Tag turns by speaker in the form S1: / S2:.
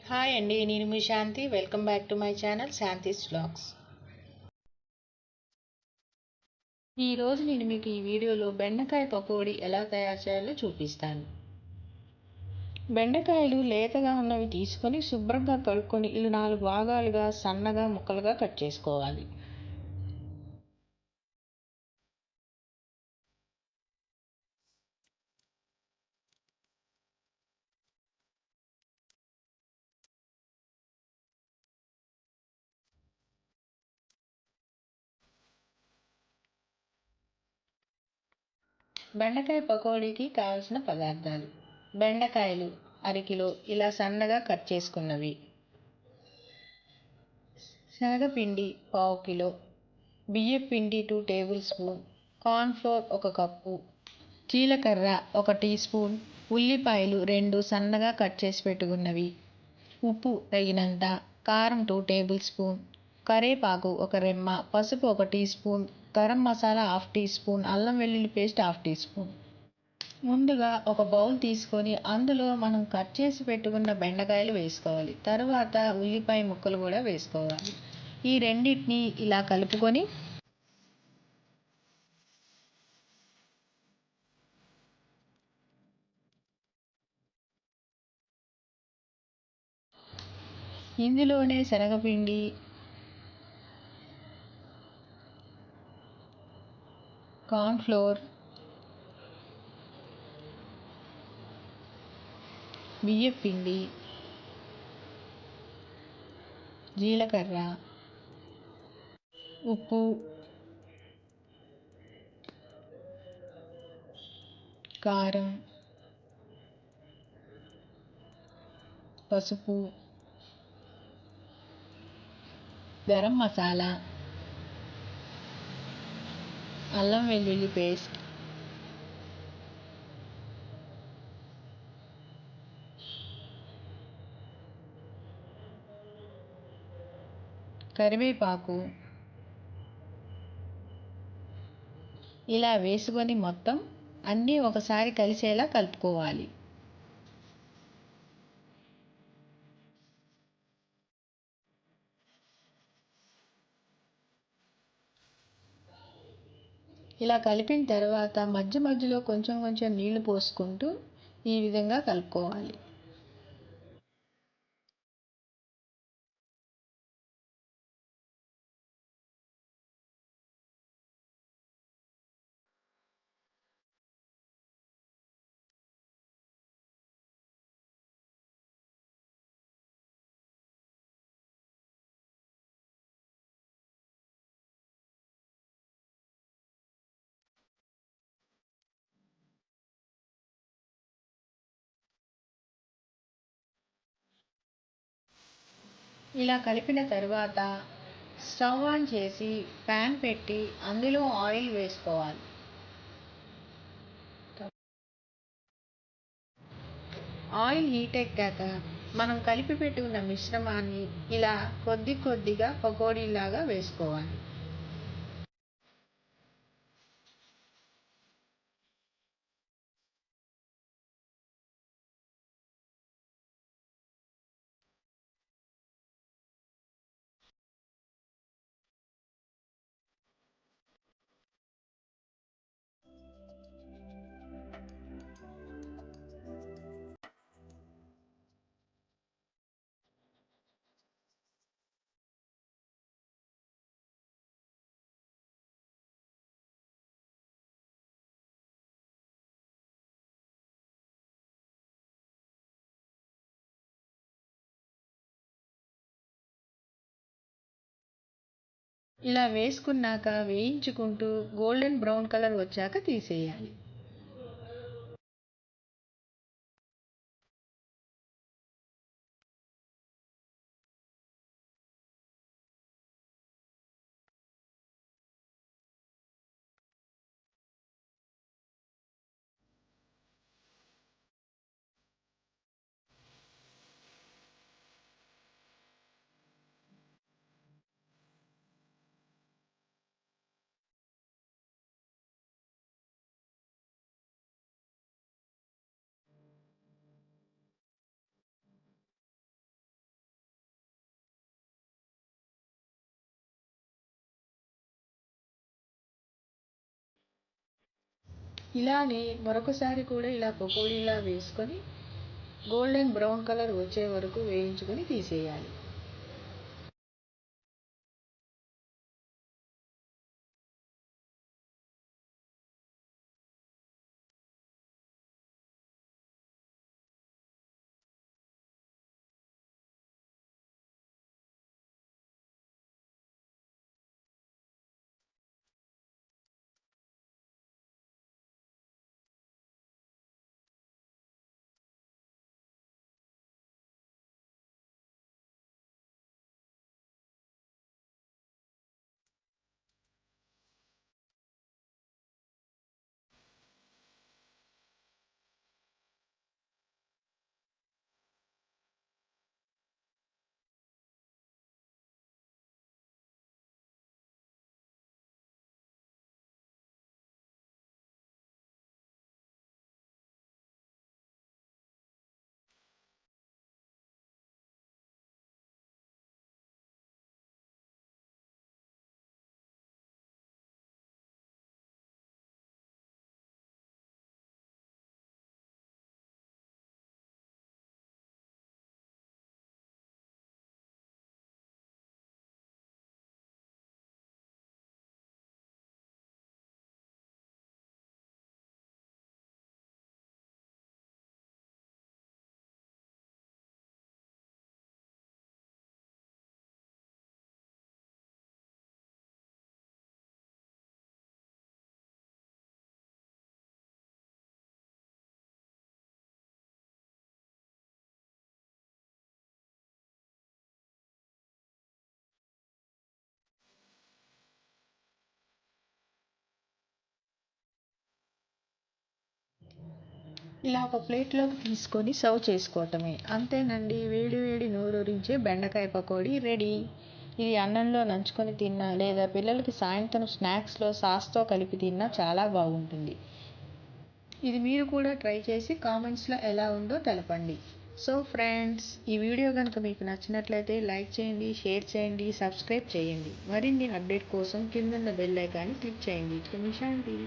S1: Hi అండి, నేను మీ Shanti. Welcome back to my channel Shanti's vlogs. ఈరోజు నేను మీకు ఈ వీడియోలో బెండకాయ పకోడీ ఎలా తయారు చేయాలో చూపిస్తాను. బెండకాయలు లేతగా ఉన్నవి తీసుకొని శుభ్రంగా కడుక్కొని 4 భాగాలుగా సన్నగా ముక్కలుగా కట్ చేసుకోవాలి. బెండకాయ పకోడీకి కావలసిన పదార్థాలు: బెండకాయలు అరకిలో ఇలా సన్నగా కట్ చేసుకున్నవి, శనగపిండి పావు కిలో, బియ్యపిండి 2 టేబుల్ స్పూన్, కార్న్ఫ్లోర్ 1 కప్పు, జీలకర్ర 1 టీ స్పూన్, ఉల్లిపాయలు 2 సన్నగా కట్ చేసి పెట్టుకున్నవి, ఉప్పు తగినంత, కారం 2 టేబుల్ స్పూన్, కరివేపాకు 1 రెమ్మ, పసుపు 1 teaspoon, garam masala 1/2 teaspoon, అల్లం వెల్లుల్లి పేస్ట్ 1/2 టీ స్పూన్. ముందుగా ఒక బౌల్ తీసుకొని అందులో మనం కట్ చేసి పెట్టుకున్న బెండకాయలు వేసుకోవాలి. తర్వాత ఉల్లిపాయ ముక్కలు కూడా వేసుకోవాలి. ఈ రెండింటిని ఇలా కలుపుకొని ఇందులోనే శనగపిండి, కార్న్ఫ్లోర్, బియ్యపిండి, జీలకర్ర, ఉప్పు, కారం, పసుపు, గరం మసాలా, అల్లం వెల్లుల్లి పేస్ట్, కరివేపాకు ఇలా వేసుకొని మొత్తం అన్నీ ఒకసారి కలిసేలా కలుపుకోవాలి. ఇలా కలిపిన తర్వాత మధ్య మధ్యలో కొంచెం కొంచెం నీళ్లు పోసుకుంటూ ఈ విధంగా కలుపుకోవాలి. ఇలా కలిపిన తర్వాత స్టవ్ ఆన్ చేసి ప్యాన్ పెట్టి అందులో ఆయిల్ వేసుకోవాలి. ఆయిల్ హీట్ ఎక్కాక మనం కలిపి పెట్టుకున్న మిశ్రమాన్ని ఇలా కొద్ది కొద్దిగా పకోడీలాగా వేసుకోవాలి. ఇలా వేసుకున్నాక వేయించుకుంటూ గోల్డెన్ బ్రౌన్ కలర్ వచ్చాక తీసేయాలి. ఇలానే మరొకసారి కూడా ఇలా పకోడీలా వేసుకొని గోల్డెన్ బ్రౌన్ కలర్ వచ్చే వరకు వేయించుకొని తీసేయాలి. ఇలా ఒక ప్లేట్లోకి తీసుకొని సర్వ్ చేసుకోవటమే. అంతేనండి, వేడి వేడి నోరూరించే బెండకాయ పకోడీ రెడీ. ఇది అన్నంలో నంచుకొని తిన్నా లేదా పిల్లలకి సాయంత్రం స్నాక్స్లో సాస్తో కలిపి తిన్నా చాలా బాగుంటుంది. ఇది మీరు కూడా ట్రై చేసి కామెంట్స్లో ఎలా ఉందో తెలపండి. సో ఫ్రెండ్స్, ఈ వీడియో కనుక మీకు నచ్చినట్లయితే లైక్ చేయండి, షేర్ చేయండి, సబ్స్క్రైబ్ చేయండి. మరిన్ని అప్డేట్ కోసం కిందున్న బెల్ ఐకాన్ని క్లిక్ చేయండి. శాంతి.